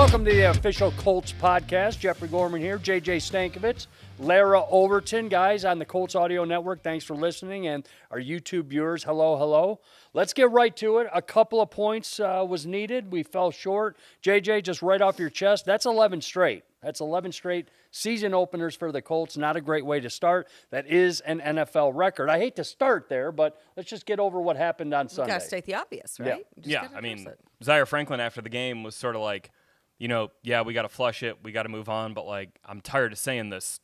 Welcome to the official Colts Podcast. Jeffrey Gorman here, JJ Stankevitz, Larra, Overton, guys on the Colts Audio Network. Thanks for listening, and our YouTube viewers, hello. Let's get right to it. A couple of points was needed. We fell short. JJ, just right off your chest, that's 11 straight. That's 11 straight season openers for the Colts. Not a great way to start. That is an NFL record. I hate to start there, but let's just get over what happened on Sunday. You got to state the obvious, right? Yeah, I mean, Zaire Franklin after the game was sort of like, we got to flush it. We got to move on. But, I'm tired of saying this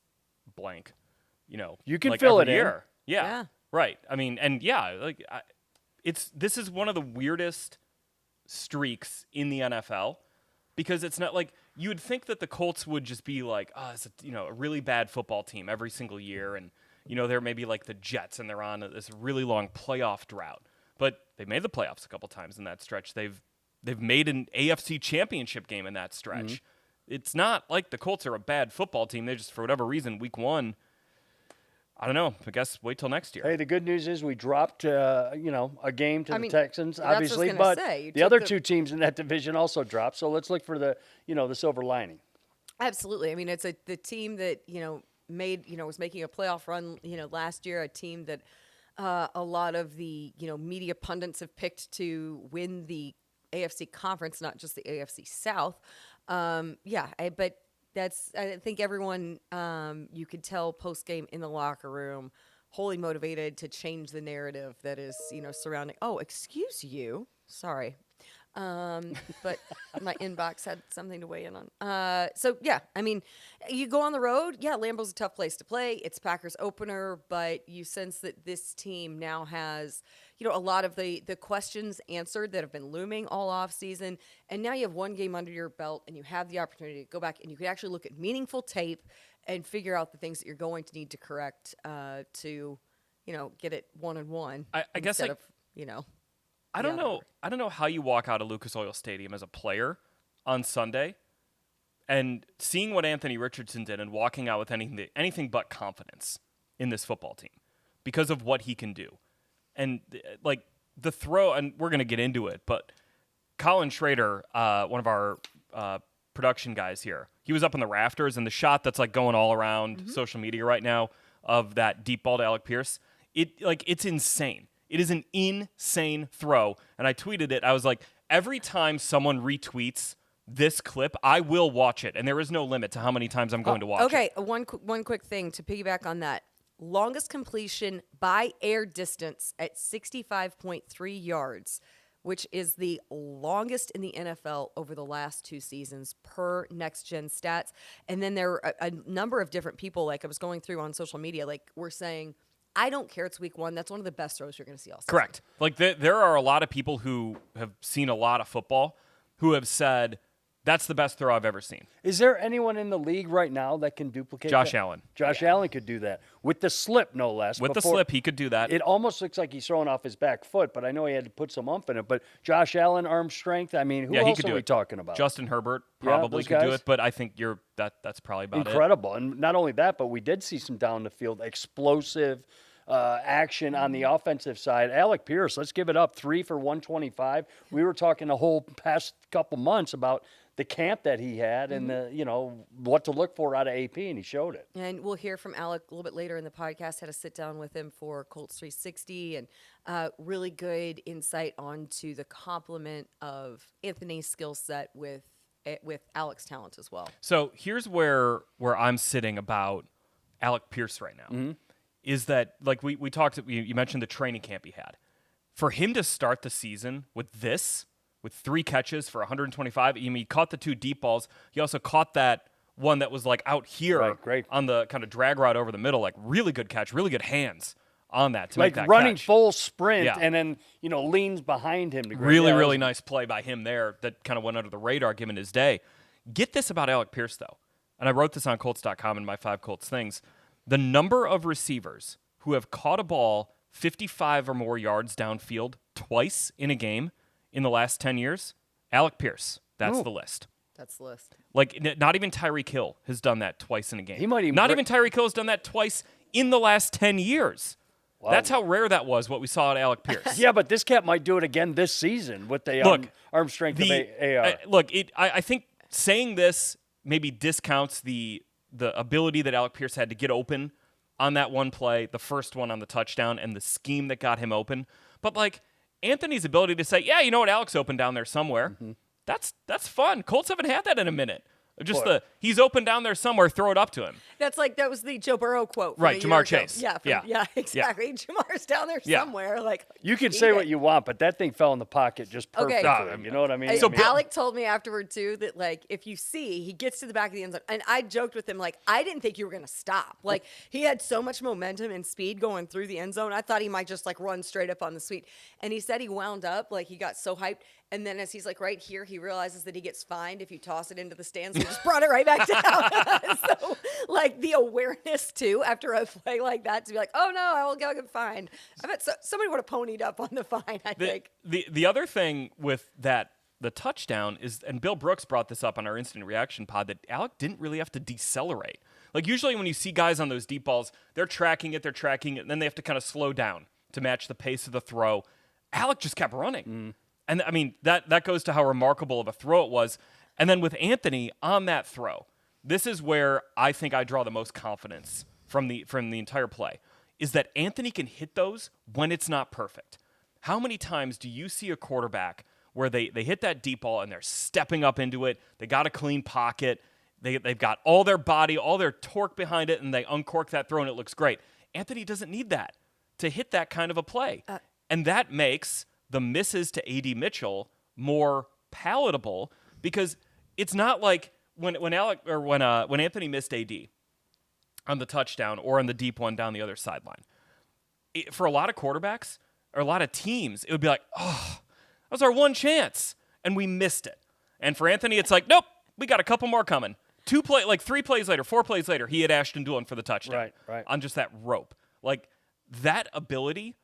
blank, You can fill it in. Yeah. Right. I mean, this is one of the weirdest streaks in the NFL because it's not like you would think that the Colts would just be like, it's a really bad football team every single year. And, they're maybe like the Jets and they're on this really long playoff drought. But they made the playoffs a couple times in that stretch. They've made an AFC championship game in that stretch. Mm-hmm. It's not like the Colts are a bad football team. They just, for whatever reason, week one, I don't know. I guess wait till next year. Hey, the good news is we dropped, a game to the Texans, obviously. But the other two teams in that division also dropped. So let's look for the silver lining. Absolutely. I mean, it's the team that, was making a playoff run, last year, a team that a lot of the, media pundits have picked to win the AFC conference, not just the AFC South. But I think everyone, you could tell post-game in the locker room, wholly motivated to change the narrative that is, surrounding, excuse you. Sorry. But my inbox had something to weigh in on. You go on the road. Yeah, Lambeau's a tough place to play. It's Packers opener, but you sense that this team now has, a lot of the questions answered that have been looming all off season. And now you have one game under your belt and you have the opportunity to go back and you can actually look at meaningful tape and figure out the things that you're going to need to correct to, get it 1-1. I guess of. I don't know how you walk out of Lucas Oil Stadium as a player on Sunday and seeing what Anthony Richardson did and walking out with anything but confidence in this football team because of what he can do. And the throw, and we're going to get into it, but Colin Schrader, one of our production guys here, he was up in the rafters, and the shot that's going all around social media right now of that deep ball to Alec Pierce, it's insane. It is an insane throw. And I tweeted it. I was like, every time someone retweets this clip, I will watch it. And there is no limit to how many times I'm going to watch it. Okay, one quick thing to piggyback on that. Longest completion by air distance at 65.3 yards, which is the longest in the NFL over the last 2 seasons per Next Gen Stats. And then there are a number of different people, I was going through on social media, we're saying, I don't care. It's week 1. That's one of the best throws you're going to see all season. Correct. There are a lot of people who have seen a lot of football who have said, that's the best throw I've ever seen. Is there anyone in the league right now that can duplicate Josh Allen. Josh Allen could do that. With the slip, no less. With the slip, he could do that. It almost looks like he's throwing off his back foot, but I know he had to put some oomph in it. But Josh Allen, arm strength, I mean, who else are we talking about? Justin Herbert probably could do it, but I think that's probably about incredible. And not only that, but we did see some down the field explosive action on the offensive side. Alec Pierce, let's give it up, 3 for 125. We were talking the whole past couple months about the camp that he had and what to look for out of AP, and he showed it. And we'll hear from Alec a little bit later in the podcast. Had a sit down with him for Colts 360 and really good insight onto the complement of Anthony's skill set with Alec's talent as well. So here's where I'm sitting about Alec Pierce right now. Mm-hmm. Is that, we talked, you mentioned the training camp he had. For him to start the season with 3 catches for 125, he caught the 2 deep balls. He also caught that one that was out here on the kind of drag route over the middle. Really good catch, really good hands on that to make that running catch. Full sprint and then, leans behind him. Really nice play by him there that kind of went under the radar given his day. Get this about Alec Pierce, though, and I wrote this on Colts.com in my 5 Colts things. The number of receivers who have caught a ball 55 or more yards downfield twice in a game in the last 10 years, Alec Pierce. That's the list. That's the list. Not even Tyreek Hill has done that twice in a game. He might even even Tyreek Hill has done that twice in the last 10 years. Wow. That's how rare that was, what we saw at Alec Pierce. Yeah, but this cat might do it again this season with the arm strength of AR. I think saying this maybe discounts the ability that Alec Pierce had to get open on that one play, the first one on the touchdown, and the scheme that got him open. But, like, Anthony's ability to say, yeah, you know what, Alec's open down there somewhere, that's fun. Colts haven't had that in a minute. Just he's open down there somewhere, throw it up to him. That was the Joe Burrow quote. Right, Jamar Chase. Yeah, exactly. Yeah. Jamar's down there somewhere. Like, you can say what you want, but that thing fell in the pocket just perfectly. You know what I mean? Alec told me afterward, too, that, like, if you see, he gets to the back of the end zone. And I joked with him, like, I didn't think you were going to stop. Like, he had so much momentum and speed going through the end zone. I thought he might just, like, run straight up on the sweep. And he said he wound up, like, he got so hyped. And then as he's, like, right here, he realizes that he gets fined if you toss it into the stands. So he just brought it right back down. So, like, the awareness, too, after a play like that, to be like, oh, no, I will get fined. I bet somebody would have ponied up on the fine, I think. The other thing with that, the touchdown is, and Bill Brooks brought this up on our instant reaction pod, that Alec didn't really have to decelerate. Like, usually when you see guys on those deep balls, they're tracking it, and then they have to kind of slow down to match the pace of the throw. Alec just kept running. And, I mean, that goes to how remarkable of a throw it was. And then with Anthony on that throw, this is where I think I draw the most confidence from the entire play, is that Anthony can hit those when it's not perfect. How many times do you see a quarterback where they hit that deep ball and they're stepping up into it, they got a clean pocket, they've got all their body, all their torque behind it, and they uncork that throw and it looks great. Anthony doesn't need that to hit that kind of a play. And that makes the misses to A.D. Mitchell more palatable, because it's not like when Anthony missed A.D. on the touchdown or on the deep one down the other sideline. For a lot of quarterbacks or a lot of teams, it would be like, oh, that was our one chance, and we missed it. And for Anthony, it's like, nope, we got a couple more coming. 3 plays later, 4 plays later, he had Ashton Dulin for the touchdown. Right. On just that rope. Like, that ability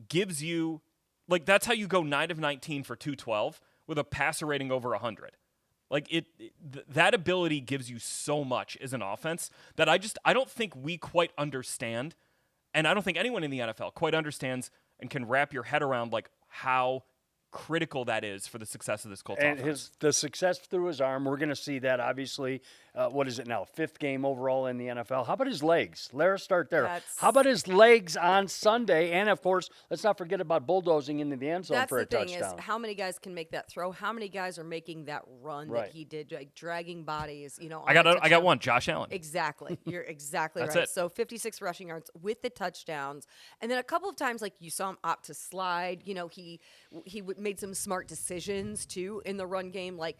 gives you, like, that's how you go 9 of 19 for 212 with a passer rating over 100. Like, that ability gives you so much as an offense that I don't think we quite understand, and I don't think anyone in the NFL quite understands and can wrap your head around, like, how critical that is for the success of this Colts offense. The success through his arm, we're going to see that, obviously. What is it now, 5th game overall in the NFL? How about his legs? Larra, start there. How about his legs on Sunday? And, of course, let's not forget about bulldozing into the end zone for a touchdown. That's the thing, is how many guys can make that throw? How many guys are making that run that he did, like dragging bodies? You know, I got one, Josh Allen. Exactly. You're exactly That's right. it. So 56 rushing yards with the touchdowns. And then a couple of times, like, you saw him opt to slide. You know, he made some smart decisions, too, in the run game. Like,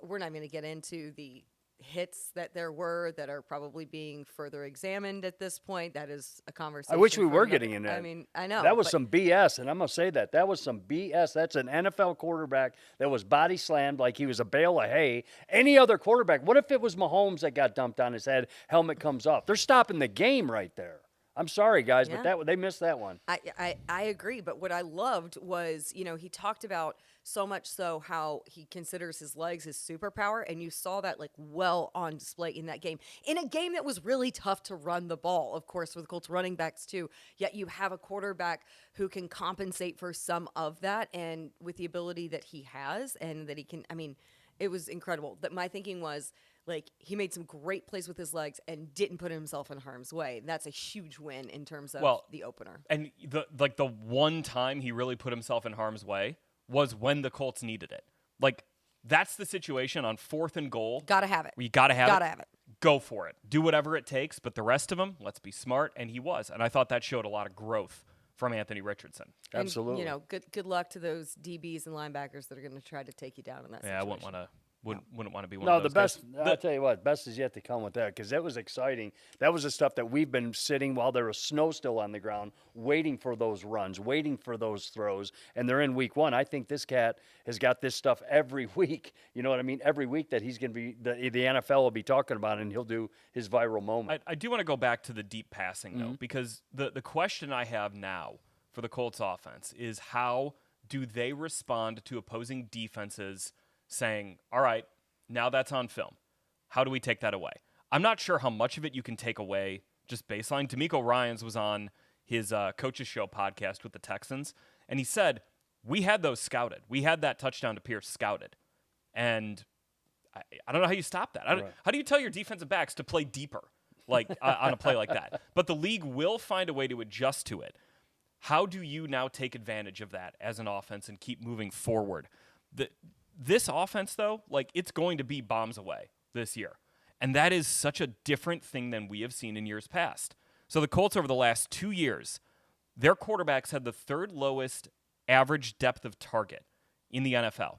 we're not going to get into the hits that there were that are probably being further examined at this point. That is a conversation. I wish we were getting into that. I mean, I know. That was some BS, and I'm going to say that. That was some BS. That's an NFL quarterback that was body slammed like he was a bale of hay. Any other quarterback, what if it was Mahomes that got dumped on his head, helmet comes off? They're stopping the game right there. I'm sorry, guys, but they missed that one. I agree, but what I loved was, you know, he talked about so much so how he considers his legs his superpower, and you saw that, like, well on display in that game. In a game that was really tough to run the ball, of course, for the Colts running backs too, yet you have a quarterback who can compensate for some of that, and with the ability that he has and that he can, I mean, it was incredible. That my thinking was, like, he made some great plays with his legs and didn't put himself in harm's way. That's a huge win in terms of the opener. And the one time he really put himself in harm's way was when the Colts needed it. Like, that's the situation on 4th and goal. Gotta have it. You gotta have it. Go for it. Do whatever it takes. But the rest of them, let's be smart. And he was. And I thought that showed a lot of growth from Anthony Richardson. And, absolutely. You know, good luck to those DBs and linebackers that are going to try to take you down in that situation. I wouldn't want to. Wouldn't want to be one of those the best. guys. I'll tell you what, best is yet to come with that, because that was exciting. That was the stuff that we've been sitting while there was snow still on the ground, waiting for those runs, waiting for those throws, and they're in week 1. I think this cat has got this stuff every week. You know what I mean? Every week that he's going to be, the NFL will be talking about it, and he'll do his viral moment. I do want to go back to the deep passing, though, because the question I have now for the Colts offense is, how do they respond to opposing defenses saying, all right, now that's on film. How do we take that away? I'm not sure how much of it you can take away just baseline. D'Amico Ryans was on his Coaches Show podcast with the Texans, and he said, we had those scouted. We had that touchdown to Pierce scouted. And I don't know how you stop that. Right. How do you tell your defensive backs to play deeper like on a play like that? But the league will find a way to adjust to it. How do you now take advantage of that as an offense and keep moving forward? This offense, though, like it's going to be bombs away this year. And that is such a different thing than we have seen in years past. So the Colts over the last 2 years, their quarterbacks had the third lowest average depth of target in the NFL.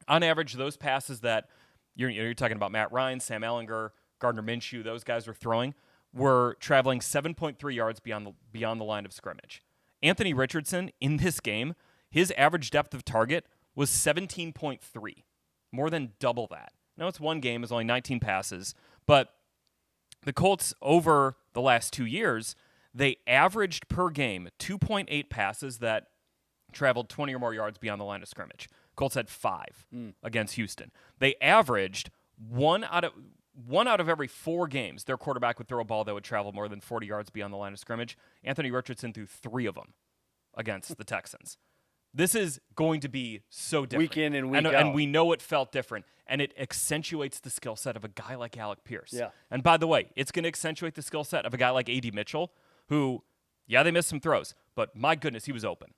On average, those passes that you're talking about Matt Ryan, Sam Ehlinger, Gardner Minshew, those guys were throwing, were traveling 7.3 yards beyond the line of scrimmage. Anthony Richardson, in this game, his average depth of target was 17.3, more than double that. Now, it's one game, it's only 19 passes, but the Colts, over the last 2 years, they averaged per game 2.8 passes that traveled 20 or more yards beyond the line of scrimmage. Colts had 5 against Houston. They averaged one out of every 4 games, their quarterback would throw a ball that would travel more than 40 yards beyond the line of scrimmage. Anthony Richardson threw 3 of them against the Texans. This is going to be so different. Week in and week out. And we know it felt different. And it accentuates the skill set of a guy like Alec Pierce. Yeah. And by the way, it's going to accentuate the skill set of a guy like A.D. Mitchell, who, yeah, they missed some throws, but my goodness, he was open.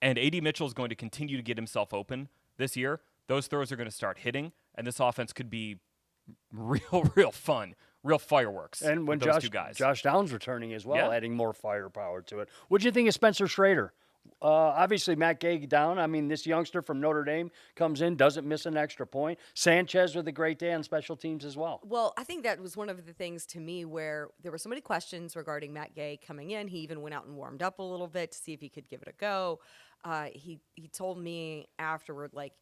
And A.D. Mitchell is going to continue to get himself open this year. Those throws are going to start hitting, and this offense could be real fun, real fireworks. And when with those two guys. Josh Downs returning as well, Yeah. adding more firepower to it. What do you think of Spencer Schrader? Obviously, Matt Gay down. I mean, this youngster from Notre Dame comes in, doesn't miss an extra point. Sanchez with a great day on special teams as well. Well, I think that was one of the things to me where there were so many questions regarding Matt Gay coming in. He even went out and warmed up a little bit to see if he could give it a go. He told me afterward, like,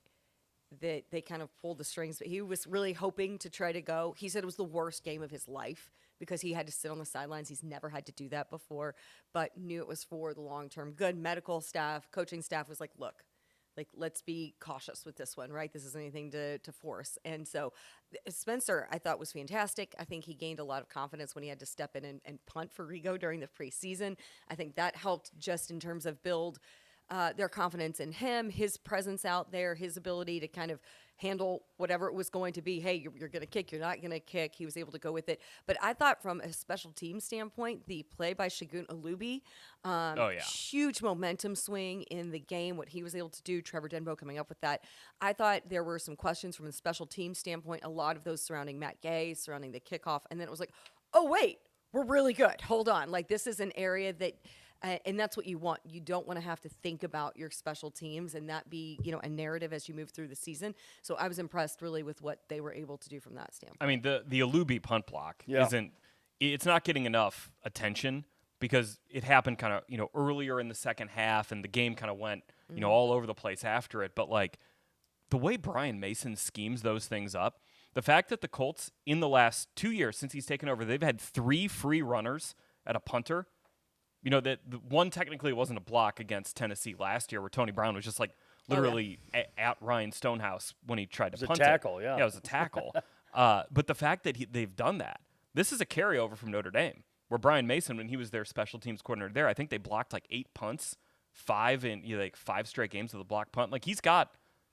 that they kind of pulled the strings, but he was really hoping to try to go. He said it was the worst game of his life because he had to sit on the sidelines. He's never had to do that before, but knew it was for the long-term good. Medical staff, coaching staff was like, look, like, let's be cautious with this one, right? This isn't anything to force. And so Spencer, I thought, was fantastic. I think he gained a lot of confidence when he had to step in and punt for Rigo during the preseason. I think that helped just in terms of build their confidence in him, his presence out there, his ability to kind of handle whatever it was going to be. Hey, you're going to kick, you're not going to kick. He was able to go with it. But I thought from a special team standpoint, the play by Shagun Alubi, huge momentum swing in the game, what he was able to do, Trevor Denbo coming up with that. I thought there were some questions from a special team standpoint, a lot of those surrounding Matt Gay, surrounding the kickoff. And then it was like, oh, wait, we're really good. Hold on. Like, this is an area that and that's what you want. You don't want to have to think about your special teams and that be, a narrative as you move through the season. So I was impressed really with what they were able to do from that standpoint. I mean, the Alubi punt block it's not getting enough attention because it happened kind of, earlier in the second half and the game kind of went, all over the place after it. But like the way Brian Mason schemes those things up, the fact that the Colts in the last 2 years since he's taken over, they've had 3 free runners at a punter. That the one technically wasn't a block against Tennessee last year where Tony Brown was just like literally at Ryan Stonehouse when he tried to punt it. It was a tackle, yeah. Yeah, it was a tackle. But the fact that they've done that, this is a carryover from Notre Dame where Brian Mason, when he was their special teams coordinator there, I think they blocked like 8 punts, 5 in 5 straight games with a block punt. Like he's got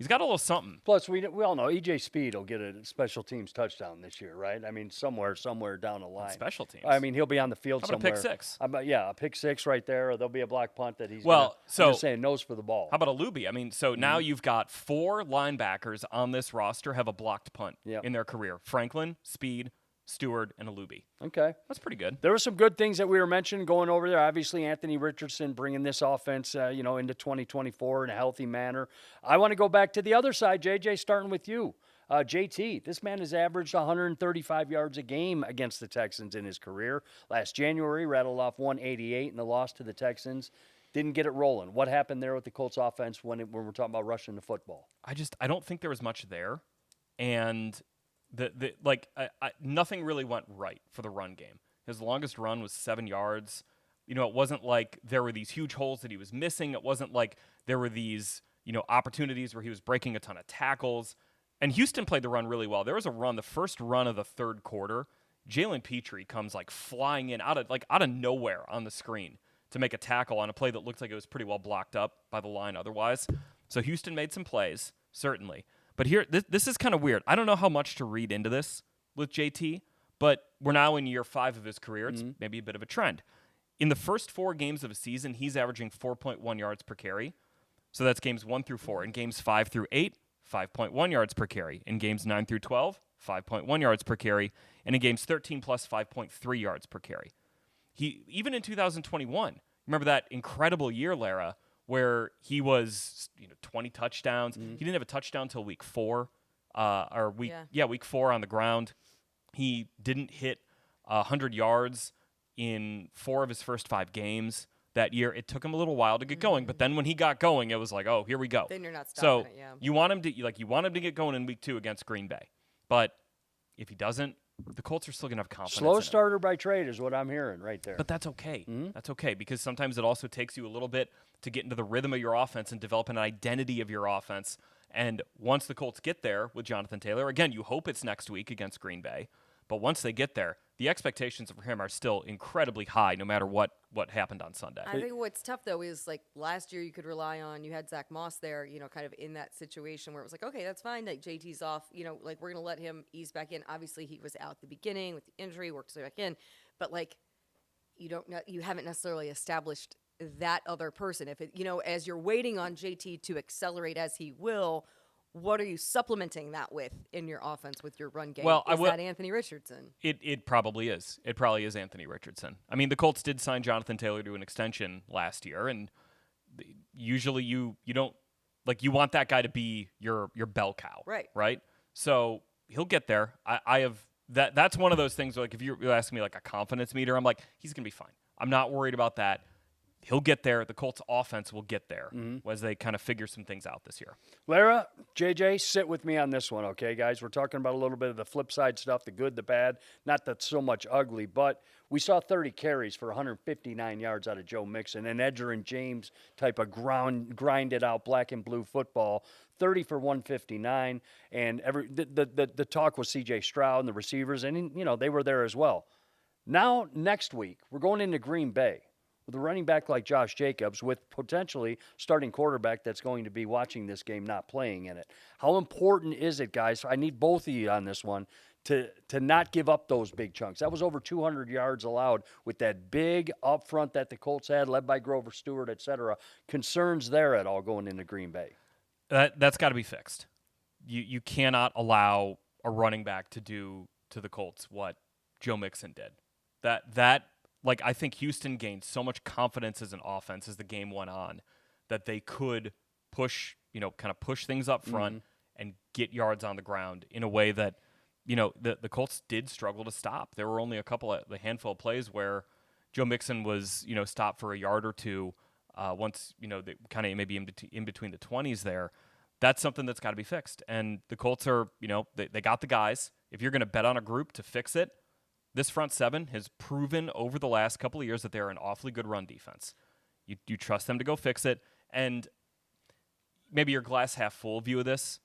a little something. Plus, we all know E.J. Speed will get a special teams touchdown this year, right? I mean, somewhere down the line. Special teams. I mean, he'll be on the field How about somewhere. a pick six? A pick six right there. Or there'll be a block punt that he's I'm just saying, nose for the ball. How about Alubi? I mean, so now you've got 4 linebackers on this roster have a blocked punt in their career. Franklin, Speed, Stewart, and Alubi. Okay. That's pretty good. There were some good things that we were mentioning going over there. Obviously, Anthony Richardson bringing this offense, into 2024 in a healthy manner. I want to go back to the other side, JJ, starting with you. JT, this man has averaged 135 yards a game against the Texans in his career. Last January, rattled off 188 in the loss to the Texans. Didn't get it rolling. What happened there with the Colts offense when we're talking about rushing the football? I don't think there was much there. And nothing really went right for the run game. His longest run was 7 yards. It wasn't like there were these huge holes that he was missing. It wasn't like there were these, opportunities where he was breaking a ton of tackles. And Houston played the run really well. There was a run, the first run of the third quarter. Jalen Petrie comes like flying in out of nowhere on the screen to make a tackle on a play that looked like it was pretty well blocked up by the line otherwise. So Houston made some plays, certainly. But here, this is kind of weird. I don't know how much to read into this with JT, but we're now in year 5 of his career. It's maybe a bit of a trend. In the first 4 games of a season, he's averaging 4.1 yards per carry. So that's games 1 through 4. In games 5 through 8, 5.1 yards per carry. In games 9 through 12, 5.1 yards per carry. And in games 13 plus, 5.3 yards per carry. He even in 2021, remember that incredible year, Larra, where he was 20 touchdowns. He didn't have a touchdown until week 4, week 4 on the ground. He didn't hit 100 yards in 4 of his first 5 games that year. It took him a little while to get going, but then when he got going, it was like, oh, here we go. Then you're not stopping it, yeah. You want him to get going in week 2 against Green Bay. But if he doesn't, the Colts are still going to have confidence. Slow starter by trade is what I'm hearing right there. But that's okay. That's okay because sometimes it also takes you a little bit to get into the rhythm of your offense and develop an identity of your offense. And once the Colts get there with Jonathan Taylor, again, you hope it's next week against Green Bay. But once they get there, the expectations for him are still incredibly high no matter what happened on Sunday. I think what's tough, though, is like last year you could rely on, you had Zach Moss there, kind of in that situation where it was like, okay, that's fine. Like JT's off, like we're going to let him ease back in. Obviously, he was out at the beginning with the injury, worked his way back in. But like, you haven't necessarily established that other person. If it, as you're waiting on JT to accelerate as he will, what are you supplementing that with in your offense with your run game? Well, is that Anthony Richardson? It probably is. It probably is Anthony Richardson. I mean, the Colts did sign Jonathan Taylor to an extension last year, and usually you don't you want that guy to be your bell cow, right? So he'll get there. I have that's one of those things. Like if you're asking me like a confidence meter, I'm like he's gonna be fine. I'm not worried about that. He'll get there. The Colts offense will get there as they kind of figure some things out this year. Larra, JJ, sit with me on this one, okay, guys? We're talking about a little bit of the flip side stuff, the good, the bad, not that so much ugly, but we saw 30 carries for 159 yards out of Joe Mixon, an Edger and James type of grinded out black and blue football, 30 for 159, and the talk was C.J. Stroud and the receivers, and they were there as well. Now, next week, we're going into Green Bay with a running back like Josh Jacobs, with potentially starting quarterback that's going to be watching this game, not playing in it. How important is it, guys? I need both of you on this one to not give up those big chunks. That was over 200 yards allowed with that big up front that the Colts had, led by Grover Stewart, et cetera. Concerns there at all going into Green Bay? That's got to be fixed. You cannot allow a running back to do to the Colts what Joe Mixon did. I think Houston gained so much confidence as an offense as the game went on that they could push things up front and get yards on the ground in a way that, the Colts did struggle to stop. There were only a handful of plays where Joe Mixon was, stopped for a yard or two once, they kind of maybe in between the 20s there. That's something that's got to be fixed. And the Colts are, they got the guys. If you're going to bet on a group to fix it, this front seven has proven over the last couple of years that they're an awfully good run defense. You trust them to go fix it. And maybe your glass half full view of this,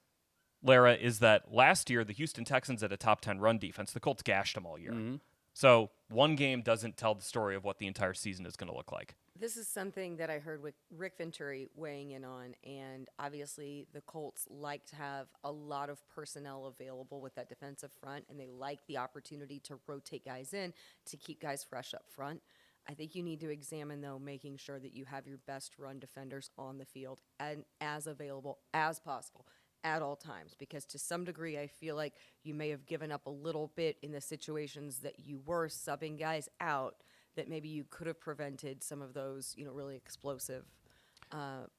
Larra, is that last year the Houston Texans had a top 10 run defense. The Colts gashed them all year. So one game doesn't tell the story of what the entire season is going to look like. This is something that I heard with Rick Venturi weighing in on, and obviously the Colts like to have a lot of personnel available with that defensive front, and they like the opportunity to rotate guys in to keep guys fresh up front. I think you need to examine, though, making sure that you have your best run defenders on the field and as available as possible at all times, because to some degree I feel like you may have given up a little bit in the situations that you were subbing guys out, that maybe you could have prevented some of those, really explosive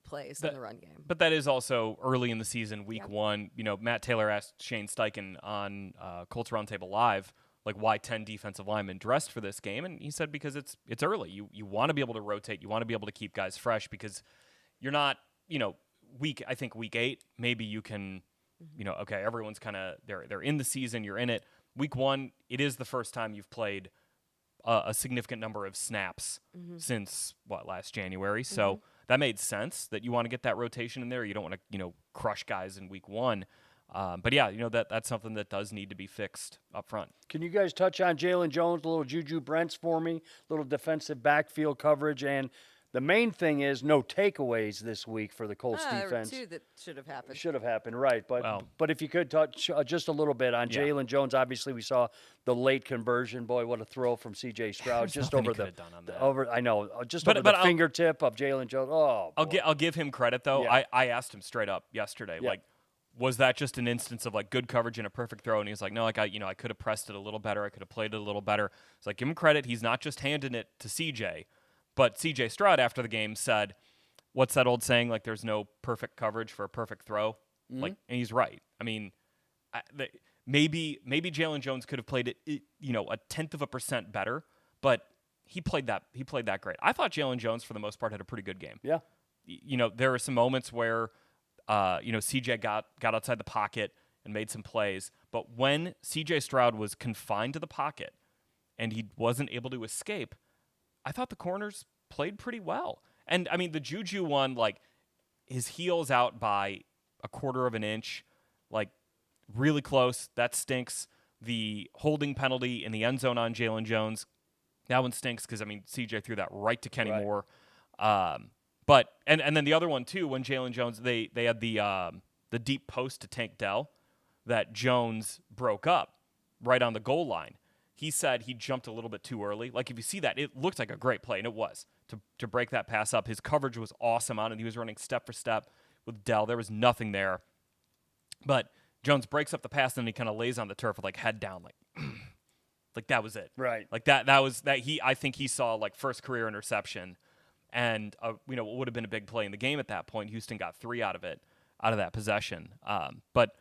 plays in the run game. But that is also early in the season, week 1. Matt Taylor asked Shane Steichen on Colts Roundtable Live, why 10 defensive linemen dressed for this game, and he said because it's early. You want to be able to rotate. You want to be able to keep guys fresh because you're not, week 8, maybe you can, okay, everyone's kind of they're in the season. You're in it. Week 1, it is the first time you've played a significant number of snaps since last January. So that made sense that you want to get that rotation in there. You don't want to, crush guys in week 1. But yeah, that's something that does need to be fixed up front. Can you guys touch on Jalen Jones, a little Juju Brents for me, little defensive backfield coverage, and The main thing is no takeaways this week for the Colts defense. There were 2 that should have happened. Should have happened, right. But if you could touch just a little bit on Jalen Jones, obviously we saw the late conversion. Boy, what a throw from C.J. Stroud. Just over the fingertip of Jalen Jones. Oh, I'll give him credit, though. Yeah. I asked him straight up yesterday, like, was that just an instance of, like, good coverage and a perfect throw? And he's like, no, like, I could have pressed it a little better. I could have played it a little better. It's like, give him credit. He's not just handing it to C.J., but C.J. Stroud after the game said, what's that old saying? Like, there's no perfect coverage for a perfect throw. Mm-hmm. Like, and he's right. I mean, maybe Jalen Jones could have played it, 0.1% better, but he played that great. I thought Jalen Jones for the most part had a pretty good game. Yeah. There were some moments where, CJ got outside the pocket and made some plays, but when CJ Stroud was confined to the pocket and he wasn't able to escape, I thought the corners played pretty well. And, I mean, the Juju one, like, his heel's out by 1/4 of an inch, like, really close. That stinks. The holding penalty in the end zone on Jalen Jones, that one stinks because, I mean, CJ threw that right to Kenny Moore. But then the other one, too, when Jalen Jones, they had the deep post to Tank Dell that Jones broke up right on the goal line. He said he jumped a little bit too early. Like, if you see that, it looked like a great play, and it was, to break that pass up. His coverage was awesome on it. He was running step for step with Dell. There was nothing there. But Jones breaks up the pass, and then he kind of lays on the turf with, like, head down, like, like that was it. Right. Like, I think he saw, like, first career interception, and, it would have been a big play in the game at that point. Houston got 3 out of that possession. But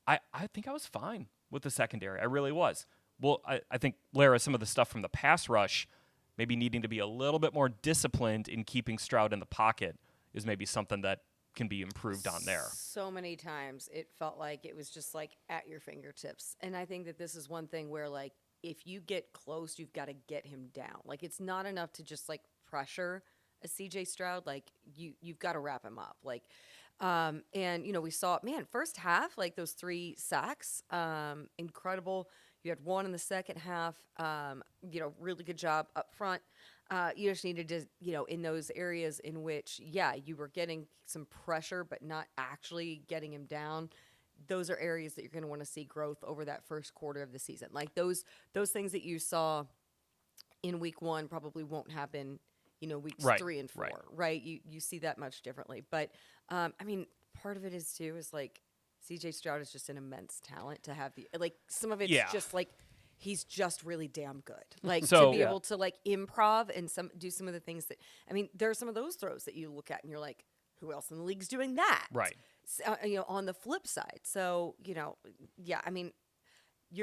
I think I was fine with the secondary. I really was. Well, I think, Larra, some of the stuff from the pass rush, maybe needing to be a little bit more disciplined in keeping Stroud in the pocket is maybe something that can be improved on there. So many times it felt like it was just, like, at your fingertips. And I think that this is one thing where, like, if you get close, you've got to get him down. Like, it's not enough to just, like, pressure a C.J. Stroud. Like, you've got to wrap him up. Like, and, we saw, first half, like, those 3 sacks, incredible. You had 1 in the second half, really good job up front. You just needed to, in those areas in which, you were getting some pressure, but not actually getting him down. Those are areas that you're going to want to see growth over that first quarter of the season. Like those things that you saw in week 1 probably won't happen, weeks 3 and 4, right? You see that much differently. But, part of it is too, is like, C.J. Stroud is just an immense talent to have. Some of it's just like he's just really damn good. Like to be able to like improv and do some of the things that there are some of those throws that you look at and you're like, who else in the league's doing that? Right. So, on the flip side. So you're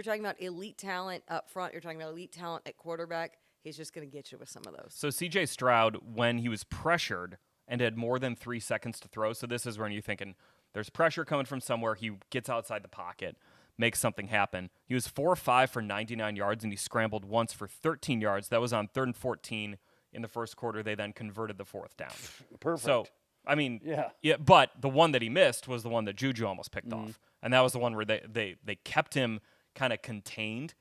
talking about elite talent up front. You're talking about elite talent at quarterback. He's just going to get you with some of those. So C.J. Stroud, when he was pressured and had more than 3 seconds to throw, so this is when you're thinking, there's pressure coming from somewhere. He gets outside the pocket, makes something happen. He was 4-5 for 99 yards, and he scrambled once for 13 yards. That was on 3rd and 14 in the first quarter. They then converted the 4th down. Perfect. So, but the one that he missed was the one that Juju almost picked off. And that was the one where they kept him kind of contained.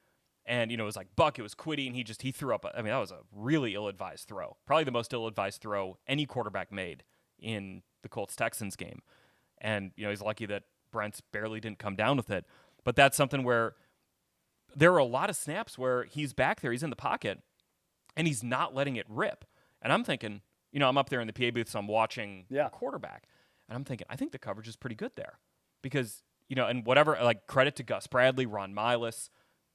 And, it was like Buck, it was Quiddy, and he threw up. That was a really ill-advised throw. Probably the most ill-advised throw any quarterback made in the Colts Texans game. And, he's lucky that Brents barely didn't come down with it. But that's something where there are a lot of snaps where he's back there, he's in the pocket, and he's not letting it rip. And I'm thinking, I'm up there in the PA booth, so I'm watching the quarterback. And I'm thinking, I think the coverage is pretty good there. Because, and whatever, like credit to Gus Bradley, Ron Milas,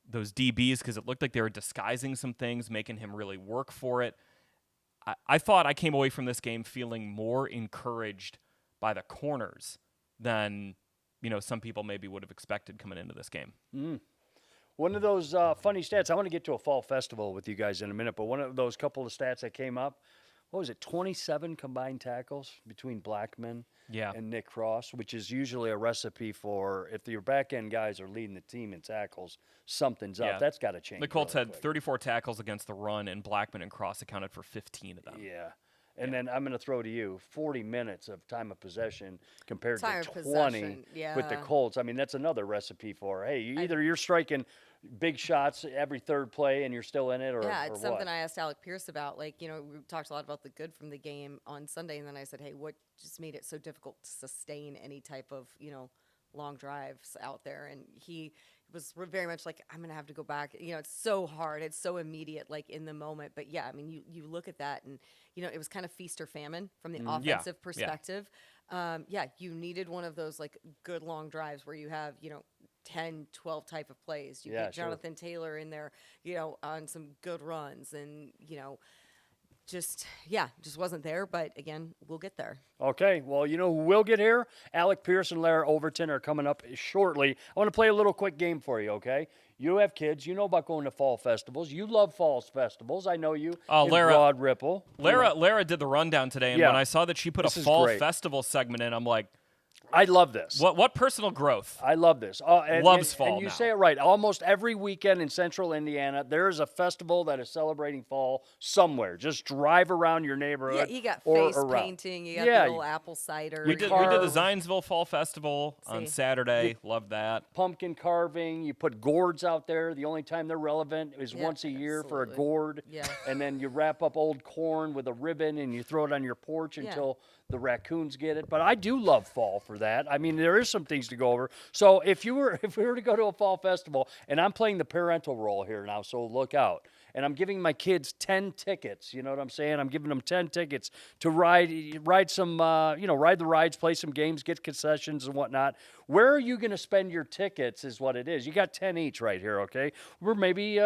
those DBs, because it looked like they were disguising some things, making him really work for it. I thought I came away from this game feeling more encouraged by the corners than, some people maybe would have expected coming into this game. One of those funny stats, I want to get to a fall festival with you guys in a minute, but one of those couple of stats that came up, what was it, 27 combined tackles between Blackman and Nick Cross, which is usually a recipe for if your back-end guys are leading the team in tackles, something's up. That's got to change. The Colts really had quick. 34 tackles against the run, and Blackman and Cross accounted for 15 of them. Yeah. And then I'm going to throw to you 40 minutes of time of possession compared Time to of 20 possession, with the yeah. Colts. I mean, that's another recipe for, hey, either you're striking big shots every third play and you're still in it, or Yeah, it's or something what? I asked Alec Pierce about. Like, we talked a lot about the good from the game on Sunday, and then I said, hey, what just made it so difficult to sustain any type of, long drives out there? And he was very much like, I'm going to have to go back. It's so hard. It's so immediate, like in the moment. But yeah, I mean, you look at that and, it was kind of feast or famine from the offensive perspective. You needed one of those like good long drives where you have, 10, 12 type of plays. You get Jonathan Taylor in there, on some good runs and, just wasn't there. But again, we'll get there. Okay, well, you know who will get here? Alec Pierce and Larra Overton are coming up shortly. I want to play a little quick game for you, okay? You have kids. You know about going to fall festivals. You love fall festivals. I know you. Larra, Broad Ripple. Larra did the rundown today, and when I saw that she put a fall festival segment in, I'm like, I love this. What personal growth? I love this. Loves fall And you now. say it right. Almost every weekend in central Indiana, there is a festival that is celebrating fall somewhere. Just drive around your neighborhood. Yeah, you got or face around. painting. You got the little apple cider. We did the Zionsville Fall Festival on Saturday. Loved that. Pumpkin carving. You put gourds out there. The only time they're relevant is once a year for a gourd. Yeah. And then you wrap up old corn with a ribbon and you throw it on your porch until the raccoons get it. But I do love fall for that. I mean, there is some things to go over. So if we were to go to a fall festival, and I'm playing the parental role here now, so look out. And I'm giving my kids 10 tickets. You know what I'm saying? I'm giving them 10 tickets to ride some, ride the rides, play some games, get concessions and whatnot. Where are you going to spend your tickets is what it is. You got 10 each right here, okay? Or maybe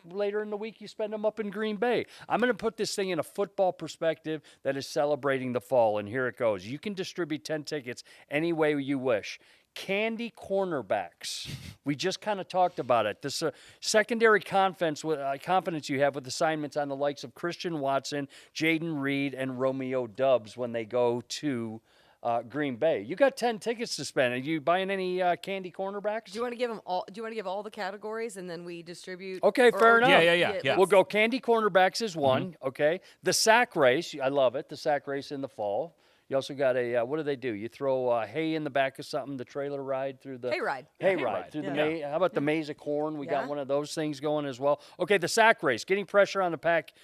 later in the week you spend them up in Green Bay. I'm going to put this thing in a football perspective that is celebrating the fall, and here it goes. You can distribute 10 tickets any way you wish. Candy cornerbacks. We just kind of talked about it. This secondary confidence you have with assignments on the likes of Christian Watson, Jaden Reed, and Romeo Doubs when they go to Green Bay. You got 10 tickets to spend. Are you buying any candy cornerbacks? Do you want to give them all? Do you want to give all the categories and then we distribute? Okay, fair enough. Yeah. We'll go candy cornerbacks is one. Okay, the sack race. I love it. The sack race in the fall. You also got what do? You throw hay in the back of something, the trailer ride through the... Hayride. Hayride. Through the maze. How about the maze of corn? We got one of those things going as well. Okay, the sack race. Getting pressure on the pack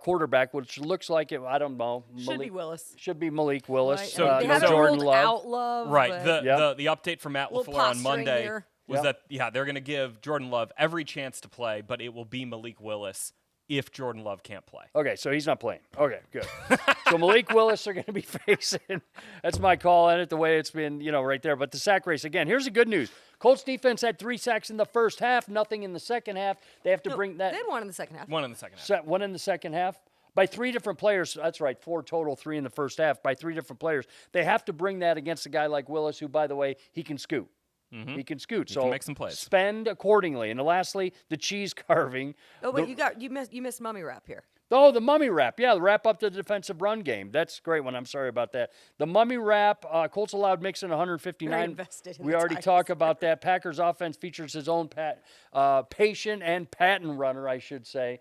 quarterback, which looks like it, I don't know. Should be Willis. Should be Malik Willis. Right. So they haven't Jordan ruled Love. out Love. Right. But The update from Matt little LaFleur on posturing Monday here. was that, they're going to give Jordan Love every chance to play, but it will be Malik Willis if Jordan Love can't play. Okay, so he's not playing. Okay, good. So Malik Willis are going to be facing. That's my call on it, the way it's been, right there. But the sack race, again, here's the good news. Colts defense had 3 sacks in the first half, nothing in the second half. They have to bring that. They had one in the second half. One in the second half. One in the second half. By 3 different players. That's right, 4 total, 3 in the first half. By 3 different players. They have to bring that against a guy like Willis, who, by the way, he can scoot. He can scoot. So can make some plays. Spend accordingly. And lastly, the cheese carving. Oh, but you missed mummy wrap here. Oh, the mummy wrap. Yeah, wrap up the defensive run game. That's a great one. I'm sorry about that. The mummy wrap, Colts allowed Mixon 159. Very invested in We the already Titans. talked about that. Packers offense features his own patient and patent runner, I should say.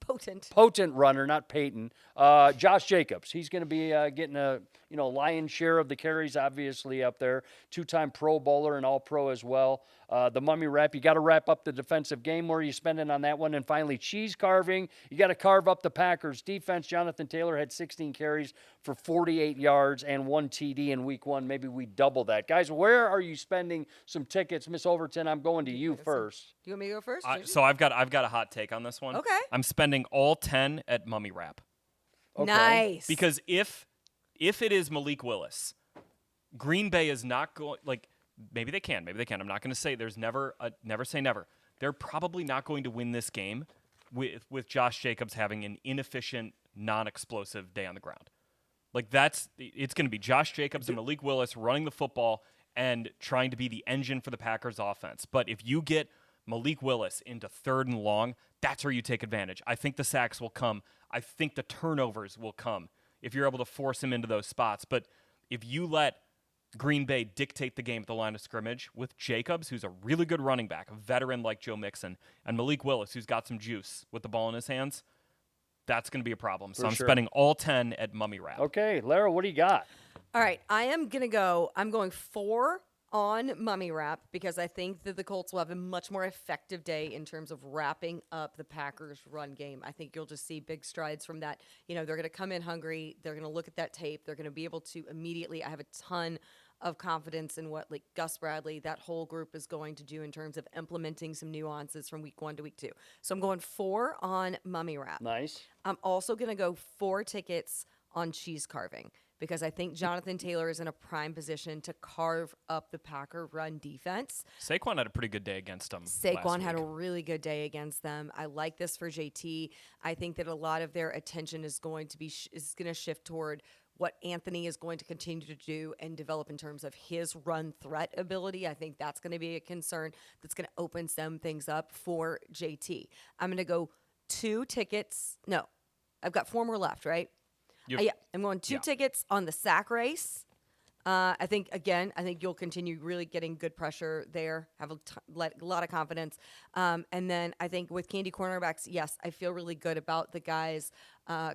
Potent runner, not Peyton. Josh Jacobs. He's going to be getting a lion's share of the carries, obviously, up there. 2-time Pro Bowler and All-Pro as well. The mummy wrap, you got to wrap up the defensive game. Where are you spending on that one? And finally, cheese carving. You got to carve up the Packers defense. Jonathan Taylor had 16 carries for 48 yards and 1 TD in week 1. Maybe we double that. Guys, where are you spending some tickets? Miss Overton, I'm going to you first. Do you want me to go first? So I've got a hot take on this one. Okay. I'm spending all 10 at mummy wrap. Okay. Nice. Because if it is Malik Willis, Green Bay is not going, maybe they can. I'm not going to say never say never. They're probably not going to win this game with Josh Jacobs having an inefficient, non-explosive day on the ground. It's going to be Josh Jacobs and Malik Willis running the football and trying to be the engine for the Packers offense. But if you get Malik Willis into 3rd and long, that's where you take advantage. I think the sacks will come. I think the turnovers will come if you're able to force him into those spots. But if you let Green Bay dictate the game at the line of scrimmage with Jacobs, who's a really good running back, a veteran like Joe Mixon, and Malik Willis, who's got some juice with the ball in his hands, that's going to be a problem. So I'm sure. spending all 10 at Mummy Wrap. Okay, Larra, what do you got? All right, I'm going 4 on Mummy Wrap because I think that the Colts will have a much more effective day in terms of wrapping up the Packers' run game. I think you'll just see big strides from that. They're going to come in hungry. They're going to look at that tape. They're going to be able to immediately. I have a ton of confidence in what Gus Bradley, that whole group is going to do in terms of implementing some nuances from week 1 to week 2. So I'm going 4 on Mummy Wrap. Nice. I'm also going to go 4 tickets on cheese carving because I think Jonathan Taylor is in a prime position to carve up the Packer run defense. Saquon had a pretty good day against them. Saquon had a really good day against them. I like this for JT. I think that a lot of their attention is going to be going to shift toward what Anthony is going to continue to do and develop in terms of his run threat ability. I think that's going to be a concern that's going to open some things up for JT. I'm going to go 2 tickets. No, I've got 4 more left, right? Yeah, I'm going 2 tickets on the sack race. I think you'll continue really getting good pressure there, have a lot of confidence. And then I think with Candy cornerbacks, yes, I feel really good about the guys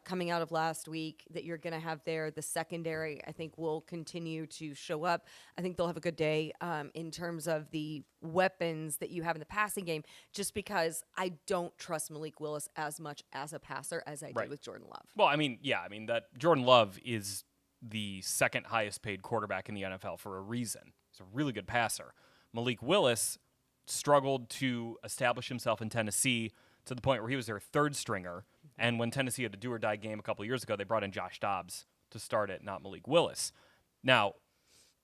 coming out of last week that you're going to have there. The secondary, I think, will continue to show up. I think they'll have a good day in terms of the weapons that you have in the passing game, just because I don't trust Malik Willis as much as a passer as I did with Jordan Love. Well, that Jordan Love is the second highest paid quarterback in the NFL for a reason. He's a really good passer. Malik Willis struggled to establish himself in Tennessee to the point where he was their 3rd stringer. And when Tennessee had a do-or-die game a couple years ago, they brought in Josh Dobbs to start it, not Malik Willis. Now,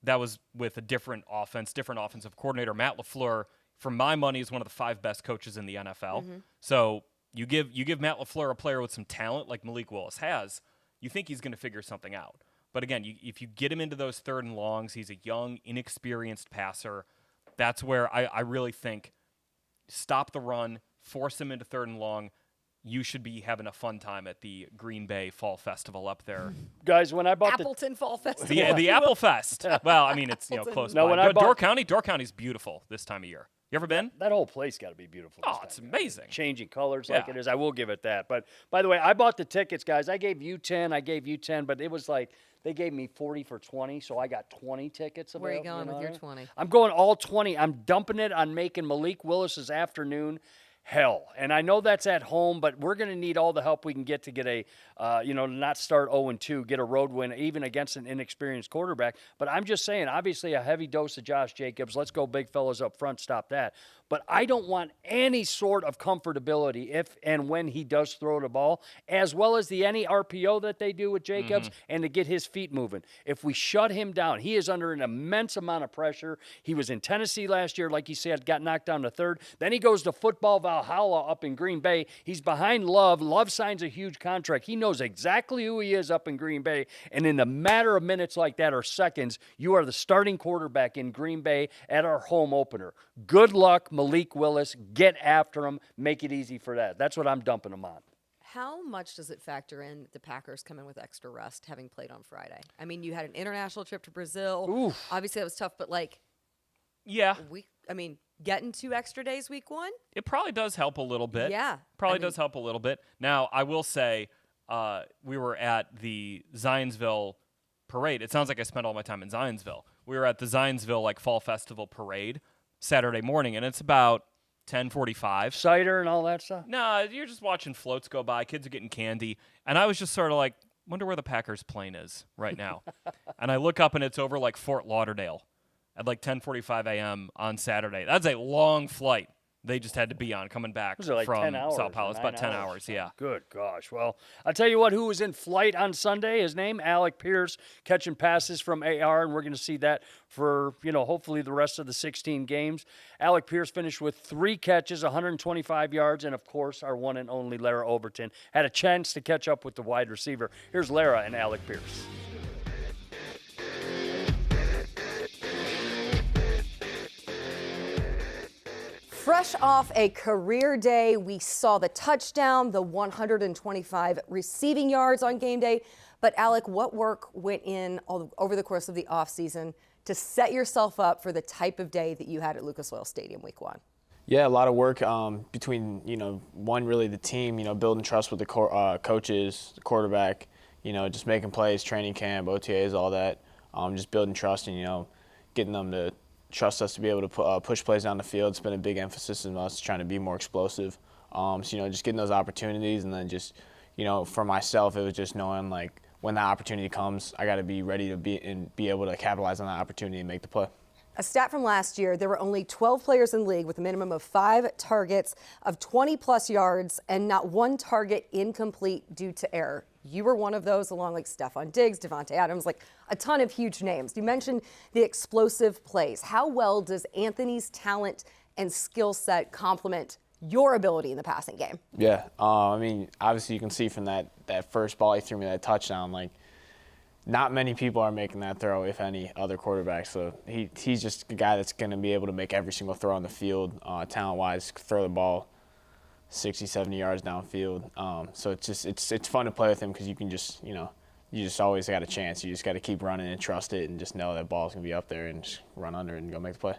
that was with a different offensive coordinator. Matt LaFleur, for my money, is one of the 5 best coaches in the NFL. Mm-hmm. So you give Matt LaFleur a player with some talent like Malik Willis has, you think he's going to figure something out. But again, if you get him into those 3rd and longs, he's a young, inexperienced passer. That's where I really think stop the run, force him into 3rd and long. You should be having a fun time at the Green Bay Fall Festival up there. Guys, when I bought Appleton Fall Festival. The Apple Fest. Well, it's close by. When Door County's beautiful this time of year. You ever been? That whole place got to be beautiful. Oh, it's amazing. Changing colors like it is. I will give it that. But, by the way, I bought the tickets, guys. I gave you 10, but it was like they gave me 40 for 20, so I got 20 tickets. Where are you going with your 20? I'm going all 20. I'm dumping it on making Malik Willis's afternoon hell. And I know that's at home, but we're going to need all the help we can get to get a, not start 0-2, get a road win, even against an inexperienced quarterback. But I'm just saying, obviously, a heavy dose of Josh Jacobs. Let's go big fellas up front, stop that. But I don't want any sort of comfortability if and when he does throw the ball, as well as any RPO that they do with Jacobs, and to get his feet moving. If we shut him down, he is under an immense amount of pressure. He was in Tennessee last year, like you said, got knocked down to 3rd. Then he goes to football Valhalla up in Green Bay. He's behind Love. Love signs a huge contract. He knows exactly who he is up in Green Bay. And in a matter of minutes like that or seconds, you are the starting quarterback in Green Bay at our home opener. Good luck, Malik Willis. Get after him. Make it easy for that. That's what I'm dumping him on. How much does it factor in that the Packers come in with extra rest, having played on Friday? You had an international trip to Brazil. Oof. Obviously, that was tough, but yeah. Getting 2 extra days week 1? It probably does help a little bit. Yeah. Does help a little bit. Now, I will say we were at the Zionsville parade. It sounds like I spent all my time in Zionsville. We were at the Zionsville Fall Festival parade Saturday morning, and it's about 10:45. Cider and all that stuff? No, you're just watching floats go by. Kids are getting candy. And I was just sort of wonder where the Packers plane is right now. And I look up, and it's over Fort Lauderdale at 10:45 a.m. on Saturday. That's a long flight they just had to be on coming back Was it from 10 hours Sao Paulo. It's about 10 hours? hours, yeah. Good gosh. Well, I'll tell you what, who was in flight on Sunday, his name, Alec Pierce, catching passes from AR, and we're going to see that for, hopefully the rest of the 16 games. Alec Pierce finished with 3 catches, 125 yards, and, of course, our one and only Larra Overton had a chance to catch up with the wide receiver. Here's Larra and Alec Pierce. Fresh off a career day, we saw the touchdown, the 125 receiving yards on game day. But Alec, what work went in over the course of the offseason to set yourself up for the type of day that you had at Lucas Oil Stadium week 1? Yeah, a lot of work between, one, really the team, building trust with the coaches, the quarterback, just making plays, training camp, OTAs, all that. Just building trust and, getting them to trust us to be able to push plays down the field. It's been a big emphasis on us trying to be more explosive. So, just getting those opportunities, and then just, for myself, it was just knowing, like, when that opportunity comes, I got to be ready to be able to capitalize on that opportunity and make the play. A stat from last year, there were only 12 players in the league with a minimum of 5 targets of 20-plus yards and not one target incomplete due to error. You were one of those, along like Stephon Diggs, Devontae Adams, like a ton of huge names. You mentioned the explosive plays. How well does Anthony's talent and skill set complement your ability in the passing game? Yeah, obviously you can see from that first ball he threw me, that touchdown, like, not many people are making that throw, if any, other quarterbacks. So he's just a guy that's going to be able to make every single throw on the field, talent-wise, throw the ball 60, 70 yards downfield. So it's fun to play with him because you can just, you just always got a chance. You just got to keep running and trust it and just know that ball's going to be up there and just run under it and go make the play.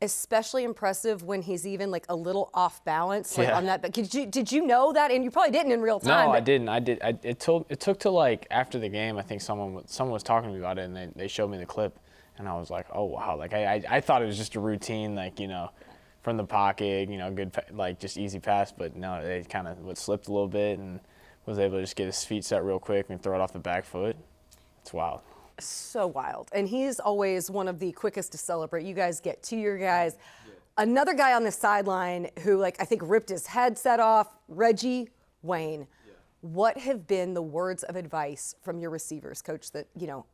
Especially impressive when he's even like a little off balance, like Yeah. on that. But did you know that? And you probably didn't in real time. No, but I didn't. It took till like after the game. I think someone was talking to me about it, and they showed me the clip, and I was like, oh wow. Like I thought it was just a routine, like from the pocket, good like just easy pass. But no, it kind of slipped a little bit and was able to just get his feet set real quick and throw it off the back foot. It's wild. So wild. And he's always one of the quickest to celebrate. You guys get to your guys. Yeah. Another guy on the sideline who, I think ripped his headset off, Reggie Wayne. Yeah. What have been the words of advice from your receivers, Coach, that,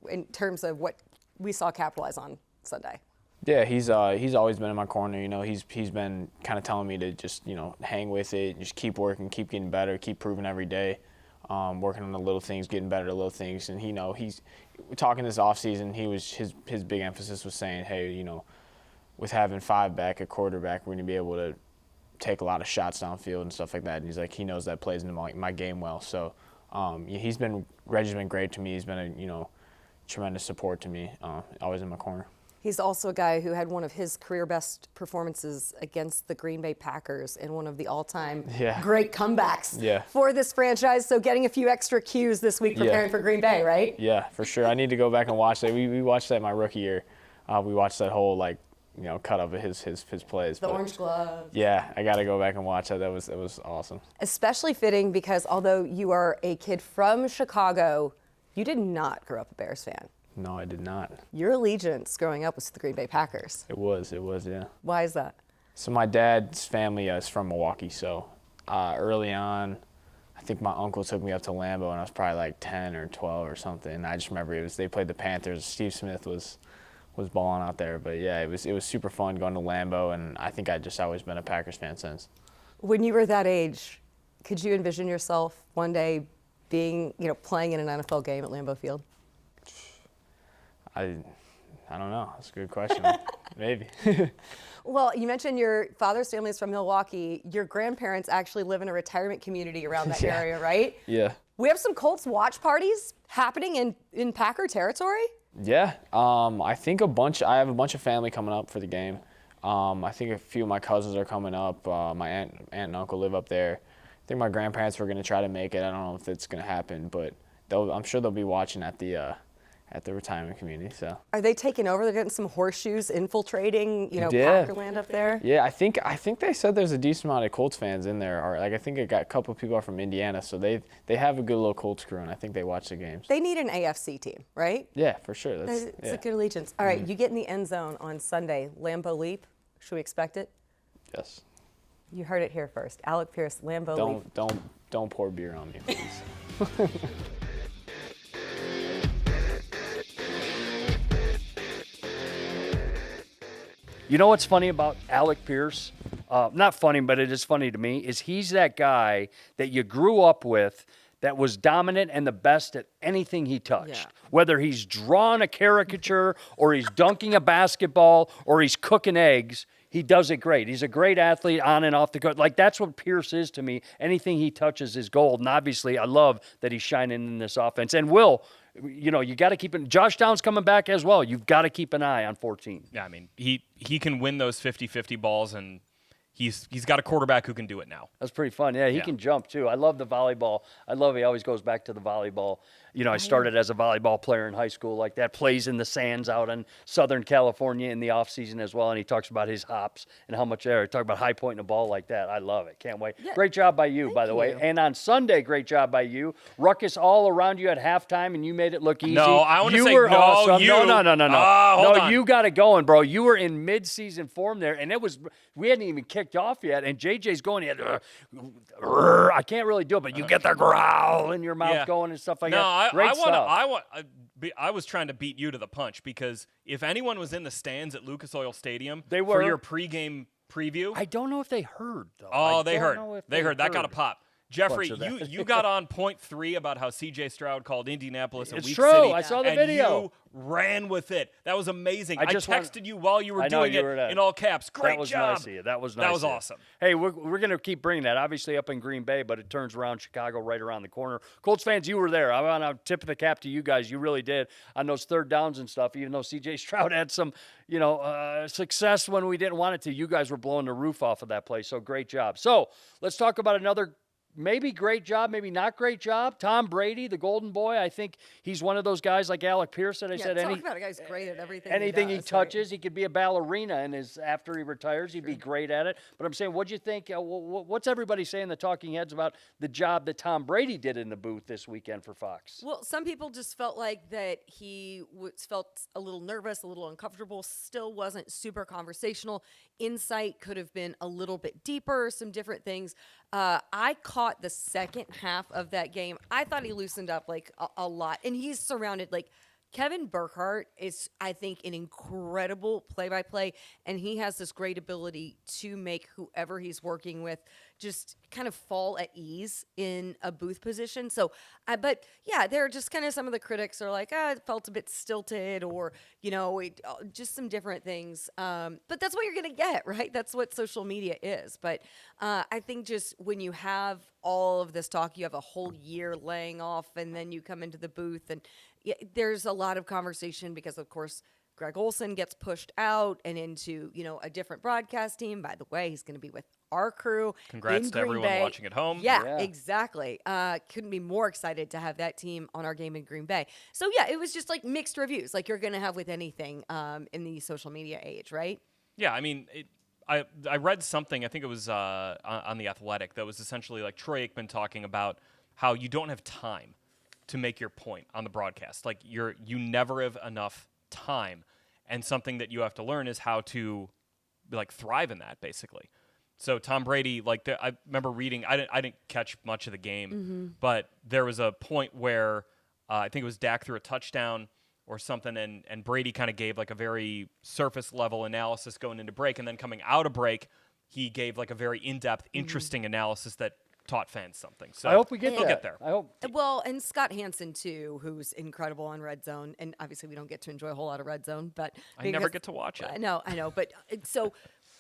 in terms of what we saw capitalize on Sunday? Yeah, he's always been in my corner. He's been kind of telling me to just, hang with it, just keep working, keep getting better, keep proving every day. Working on the little things, getting better at little things, and he's talking this offseason. His big emphasis was saying, hey, with having 5 back at quarterback, we're gonna be able to take a lot of shots downfield and stuff like that. And he's like, he knows that plays into my game well. So Reggie's been great to me. He's been a tremendous support to me. Always in my corner. He's also a guy who had one of his career best performances against the Green Bay Packers in one of the all-time great comebacks for this franchise. So getting a few extra cues this week preparing for Green Bay, right? Yeah, for sure. I need to go back and watch that. We watched that my rookie year. We watched that whole cut of his plays. The orange glove. Yeah, I got to go back and watch that. That was awesome. Especially fitting because although you are a kid from Chicago, you did not grow up a Bears fan. No, I did not. Your allegiance growing up was to the Green Bay Packers. It was, yeah. Why is that? So my dad's family is from Milwaukee, so early on, I think my uncle took me up to Lambeau, and I was probably like 10 or 12 or something. And I just remember they played the Panthers. Steve Smith was balling out there. But yeah, it was super fun going to Lambeau, and I think I just always been a Packers fan since. When you were that age, could you envision yourself one day being, playing in an NFL game at Lambeau Field? I don't know. That's a good question. Maybe. Well, you mentioned your father's family is from Milwaukee. Your grandparents actually live in a retirement community around that area, right? Yeah. We have some Colts watch parties happening in Packer territory? Yeah. I think I have a bunch of family coming up for the game. I think a few of my cousins are coming up. My aunt and uncle live up there. I think my grandparents were going to try to make it. I don't know if it's going to happen, but I'm sure they'll be watching at the retirement community. So are they taking over? They're getting some horseshoes infiltrating, Packerland up there? Yeah, I think they said there's a decent amount of Colts fans in there. Or I think a couple of people are from Indiana, so they have a good little Colts crew, and I think they watch the games. They need an AFC team, right? Yeah, for sure. It's a good allegiance. All right, you get in the end zone on Sunday, Lambeau Leap. Should we expect it? Yes. You heard it here first. Alec Pierce, Lambeau Leap. Don't pour beer on me, please. You know what's funny about Alec Pierce? Not funny, but it is funny to me, is he's that guy that you grew up with that was dominant and the best at anything he touched. Yeah. Whether he's drawn a caricature or he's dunking a basketball or he's cooking eggs, he does it great. He's a great athlete on and off the court. Like, that's what Pierce is to me. Anything he touches is gold. And obviously, I love that he's shining in this offense. And you got to keep it. Josh Downs coming back as well. You've got to keep an eye on 14. Yeah, he can win those 50-50 balls, and he's got a quarterback who can do it now. That's pretty fun. Yeah, he can jump too. I love the volleyball. I love he always goes back to the volleyball. You know, I started as a volleyball player in high school like that, plays in the sands out in Southern California in the off season as well, and he talks about his hops and how much there. He talks about high pointing a ball like that. I love it. Can't wait. Yeah. Great job by you, by the way. And on Sunday, great job by you. Ruckus all around you at halftime, and you made it look easy. No, I want to say were no, awesome. you. No. Hold on. You got it going, bro. You were in mid-season form there, and we hadn't even kicked off yet, and JJ's going, he had, I can't really do it, but you get the growl in your mouth going and stuff like that. Great stuff. I was trying to beat you to the punch because if anyone was in the stands at Lucas Oil Stadium for your pregame preview, I don't know if they heard though. Oh, they heard. They heard. That got a pop. Jeffrey, you got on point 3 about how C.J. Stroud called Indianapolis a weak true. city. I saw the and video. You ran with it. That was amazing. I texted you while you were I doing it in all caps. Great that was job. Nice of you. That was nice. That was awesome. Hey, we're going to keep bringing that. Obviously up in Green Bay, but it turns around Chicago right around the corner. Colts fans, you were there. I want to tip of the cap to you guys. You really did on those third downs and stuff. Even though C.J. Stroud had some, success when we didn't want it to, you guys were blowing the roof off of that place. So great job. So let's talk about another. Maybe great job, maybe not great job. Tom Brady, the golden boy, I think he's one of those guys like Alec Pierce that I said. Talk about a guy's great at everything. Anything he touches, he could be a ballerina after he retires. He'd be great at it. But I'm saying, what'd you think? What's everybody saying, the talking heads, about the job that Tom Brady did in the booth this weekend for Fox? Well, some people just felt like that he felt a little nervous, a little uncomfortable, still wasn't super conversational. Insight could have been a little bit deeper, some different things. I caught the second half of that game. I thought he loosened up like a lot, and he's surrounded like Kevin Burkhardt is, I think, an incredible play-by-play, and he has this great ability to make whoever he's working with just kind of fall at ease in a booth position. So, but yeah, there are just kind of some of the critics are like, it felt a bit stilted, or, just some different things. But that's what you're going to get, right? That's what social media is. But I think just when you have all of this talk, you have a whole year laying off, and then you come into the booth, and there's a lot of conversation because, of course, Greg Olsen gets pushed out and into, a different broadcast team. By the way, he's going to be with our crew. Congrats to everyone watching at home. Yeah, exactly. Couldn't be more excited to have that team on our game in Green Bay. So, yeah, it was just like mixed reviews, like you're going to have with anything in the social media age, right? Yeah, I mean, I read something, I think it was on The Athletic, that was essentially like Troy Aikman talking about how you don't have time to make your point on the broadcast. Like you never have enough time, and something that you have to learn is how to thrive in that, basically. So Tom Brady, I remember reading, I didn't catch much of the game, but there was a point where I think it was Dak threw a touchdown or something, and Brady kind of gave a very surface level analysis going into break, and then coming out of break, he gave a very in-depth, interesting analysis that taught fans something. So I hope we get we'll get there. I hope. Well, and Scott Hansen too, who's incredible on Red Zone, and obviously we don't get to enjoy a whole lot of Red Zone, but I never get to watch it. I know, but so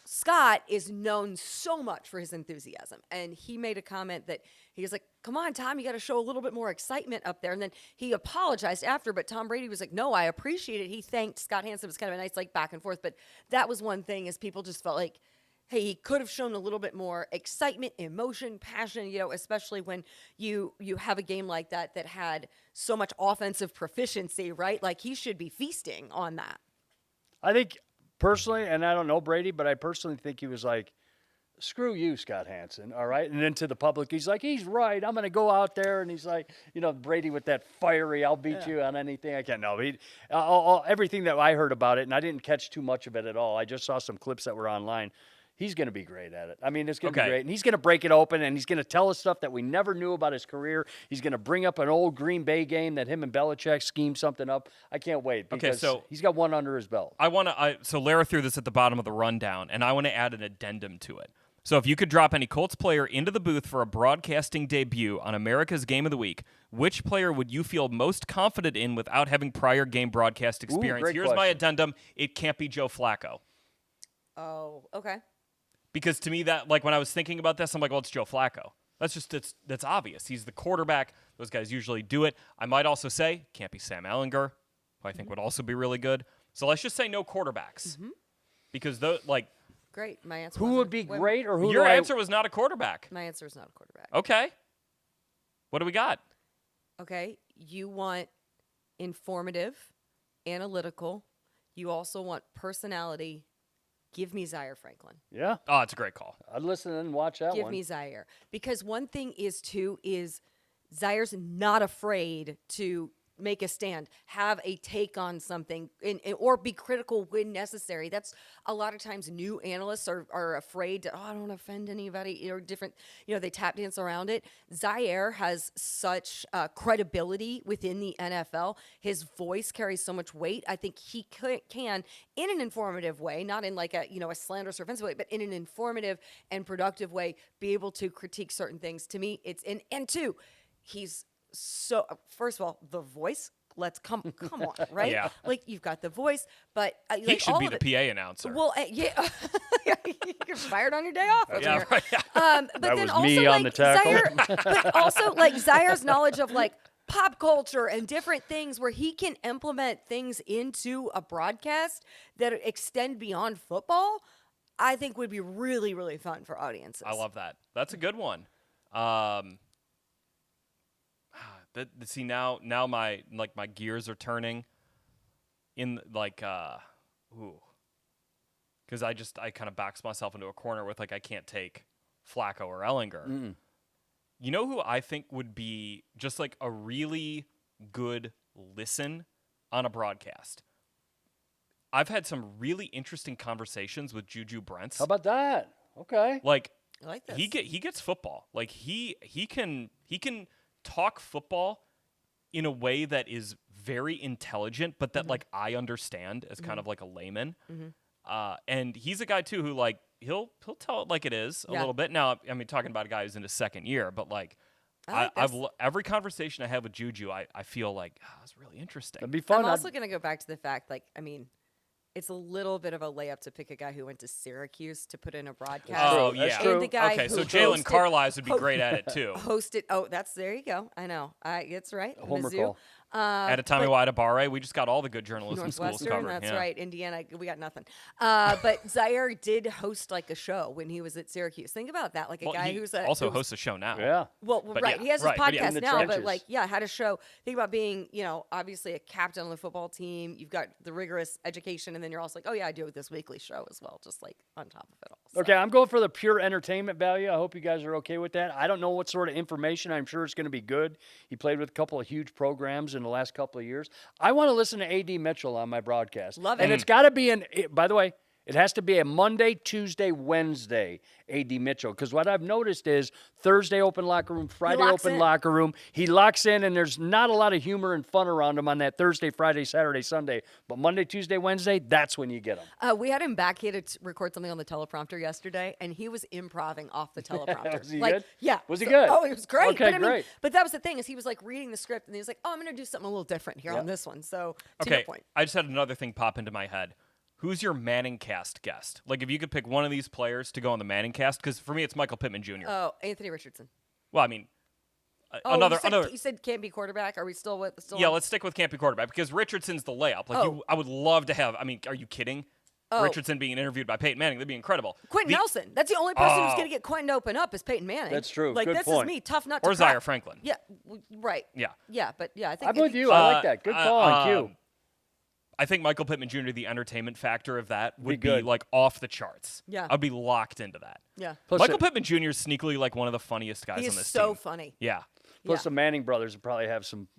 Scott is known so much for his enthusiasm, and he made a comment that he was like, "Come on, Tom, you got to show a little bit more excitement up there." And then he apologized after, but Tom Brady was like, "No, I appreciate it." He thanked Scott Hansen. It was kind of a nice back and forth, but that was one thing, is people just felt like, hey, he could have shown a little bit more excitement, emotion, passion, especially when you have a game like that had so much offensive proficiency, right? Like, he should be feasting on that. I think personally, and I don't know Brady, but I personally think he was like, screw you, Scott Hansen, all right? And then to the public, he's like, he's right. I'm going to go out there. And he's like, Brady with that fiery, I'll beat you on anything I can. No, everything that I heard about it, and I didn't catch too much of it at all. I just saw some clips that were online. He's going to be great at it. I mean, it's going to be great. And he's going to break it open, and he's going to tell us stuff that we never knew about his career. He's going to bring up an old Green Bay game that him and Belichick schemed something up. I can't wait, because he's got one under his belt. So Larra threw this at the bottom of the rundown, and I want to add an addendum to it. So if you could drop any Colts player into the booth for a broadcasting debut on America's Game of the Week, which player would you feel most confident in without having prior game broadcast experience? Great Here's question. my addendum. It can't be Joe Flacco. Oh, okay. Because to me, that when I was thinking about this, I'm like, well, it's Joe Flacco. That's obvious. He's the quarterback. Those guys usually do it. I might also say, can't be Sam Ehlinger, who I think would also be really good. So let's just say no quarterbacks. Because Great. My answer. Who would be great, or who? Your answer was not a quarterback. My answer is not a quarterback. Okay. What do we got? Okay. You want informative, analytical. You also want personality. Give me Zaire Franklin. Yeah. Oh, it's a great call. I'd listen and watch that one. Give me Zaire. Because one thing is Zaire's not afraid to make a stand, have a take on something, or be critical when necessary. That's a lot of times new analysts are afraid to, I don't want to offend anybody, different, they tap dance around it. Zaire has such credibility within the NFL. His voice carries so much weight. I think he can, in an informative way, not in like a slanderous or offensive way, but in an informative and productive way, be able to critique certain things. To me, it's, and two, he's so, first of all, the voice. Let's come on, right? Yeah. Like, you've got the voice, but He should be the PA announcer. Well, yeah, you're fired on your day off. Over here. Right. But That then was also, me on the tackle. Zaire, but also like Zaire's knowledge of like pop culture and different things, where he can implement things into a broadcast that extend beyond football, I think would be really, really fun for audiences. I love that. That's a good one. See, now my gears are turning in because I kind of backs myself into a corner with like I can't take Flacco or Ellinger. You know who I think would be just like a really good listen on a broadcast? I've had some really interesting conversations with Juju Brents. How about that? Okay. Like, I like this. he gets football. Like he can talk football in a way that is very intelligent, but that like I understand as kind of like a layman. And he's a guy too who like he'll tell it like it is a little bit. Now, I mean, talking about a guy who's in his second year, but like every conversation I have with Juju, I feel like it's really interesting. That'd be fun. I'm also going to go back to the fact, like, I mean, it's a little bit of a layup to pick a guy who went to Syracuse to put in a broadcast. Oh, That's yeah. true. And the guy Okay, who so Jalen hosted- Carlisle would be great at it too. Hosted. Oh, there you go. I know. It's right. Homer Mizzou. call. At a Tommy Wadabare, we just got all the good journalism schools Northwestern, covered. that's yeah. right. Indiana, we got nothing. But Zaire did host like a show when he was at Syracuse. Think about that, like a guy He who's also hosts a show now. Yeah. Well, But right. yeah, He has his right, but yeah. podcast In the now, trenches. but like, had a show. Think about being, obviously a captain on the football team. You've got the rigorous education, and then you're also like, oh yeah, I do this weekly show as well, just like on top of it all. So. Okay, I'm going for the pure entertainment value. I hope you guys are okay with that. I don't know what sort of information. I'm sure it's going to be good. He played with a couple of huge programs in the last couple of years. I want to listen to A.D. Mitchell on my broadcast. Love it. And it's got to be by the way, it has to be a Monday, Tuesday, Wednesday, A.D. Mitchell. Because what I've noticed is Thursday open locker room, Friday locks open in. locker room. He locks in, and there's not a lot of humor and fun around him on that Thursday, Friday, Saturday, Sunday. But Monday, Tuesday, Wednesday, that's when you get him. We had him back. He had to record something on the teleprompter yesterday, and he was improving off the teleprompter. Was he good? Yeah. Was he good? Oh, he was great. Okay, but, great. But that was the thing, is he was like reading the script, and he was like, oh, I'm going to do something a little different here on this one. So, to your Okay, point. I just had another thing pop into my head. Who's your Manning cast guest? Like, if you could pick one of these players to go on the Manning cast, because for me, it's Michael Pittman Jr. Oh, Anthony Richardson. Well, I mean, Oh, another. you said can't be quarterback. Are we still with? Yeah, let's stick with can't be quarterback because Richardson's the layup. Like, I would love to have. I mean, are you kidding? Richardson being interviewed by Peyton Manning, that'd be incredible. Quentin Nelson. That's the only person who's going to get Quentin to open up is Peyton Manning. That's true. Like, Good this point. is me. Tough nut to Or crack. Zaire Franklin. Yeah, right. Yeah. Yeah, but I think I'm with you. I like that. Good call on cue. I think Michael Pittman Jr., the entertainment factor of that would be good. like off the charts. Yeah. I'd be locked into that. Yeah. Plus Michael it- Pittman Jr. is sneakily like one of the funniest guys He on is this so team. funny. Yeah. Plus Yeah. the Manning brothers would probably have some,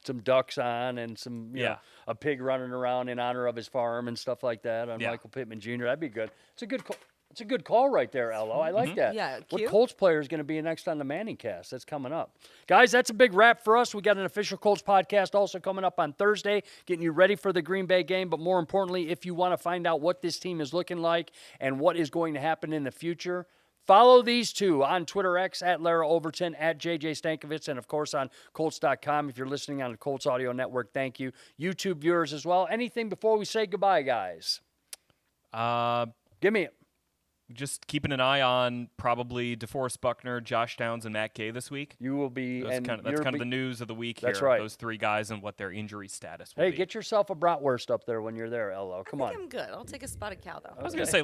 some ducks on and some, you know, a pig running around in honor of his farm and stuff like that on Michael Pittman Jr. That'd be good. It's a good call. It's a good call right there, Elo. I like that. Yeah, What cute. Colts player is going to be next on the Manning cast? That's coming up. Guys, that's a big wrap for us. We got an official Colts podcast also coming up on Thursday, getting you ready for the Green Bay game. But more importantly, if you want to find out what this team is looking like and what is going to happen in the future, follow these two on Twitter X at Larra Overton, at JJ Stankevitz, and of course on Colts.com. If you're listening on the Colts Audio Network, thank you. YouTube viewers as well. Anything before we say goodbye, guys? Uh, Give me it. just keeping an eye on probably DeForest Buckner, Josh Downs, and Matt Gay this week. You will be. That's kind of the news of the week here. That's right. Those three guys and what their injury status will Hey, be. get yourself a bratwurst up there when you're there, LO. Come on. I'm good. I'll take a spotted cow, though. I was going to say,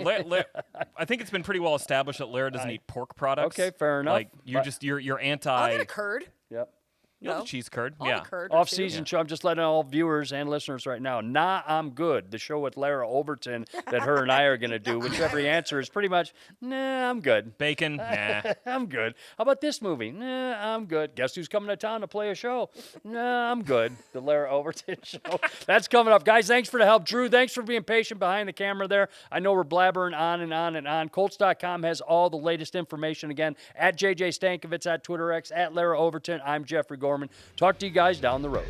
I think it's been pretty well established that Larra doesn't eat pork products. Okay, fair enough. Like you're anti. I'll get a curd. Yep. You know, No. the cheese curd. I'll Yeah. have a curd or two. Off-season show. I'm just letting all viewers and listeners right now. Nah, I'm good. The show with Larra Overton that her and I are going to do, which every answer is pretty much, nah, I'm good. Bacon. Nah. I'm good. How about this movie? Nah, I'm good. Guess who's coming to town to play a show? Nah, I'm good. The Larra Overton show. That's coming up. Guys, thanks for the help. Drew, thanks for being patient behind the camera there. I know we're blabbering on and on and on. Colts.com has all the latest information. Again, at JJ Stankevitz, at Twitter X, at Larra Overton. I'm Jeffrey Gorman. Talk to you guys down the road.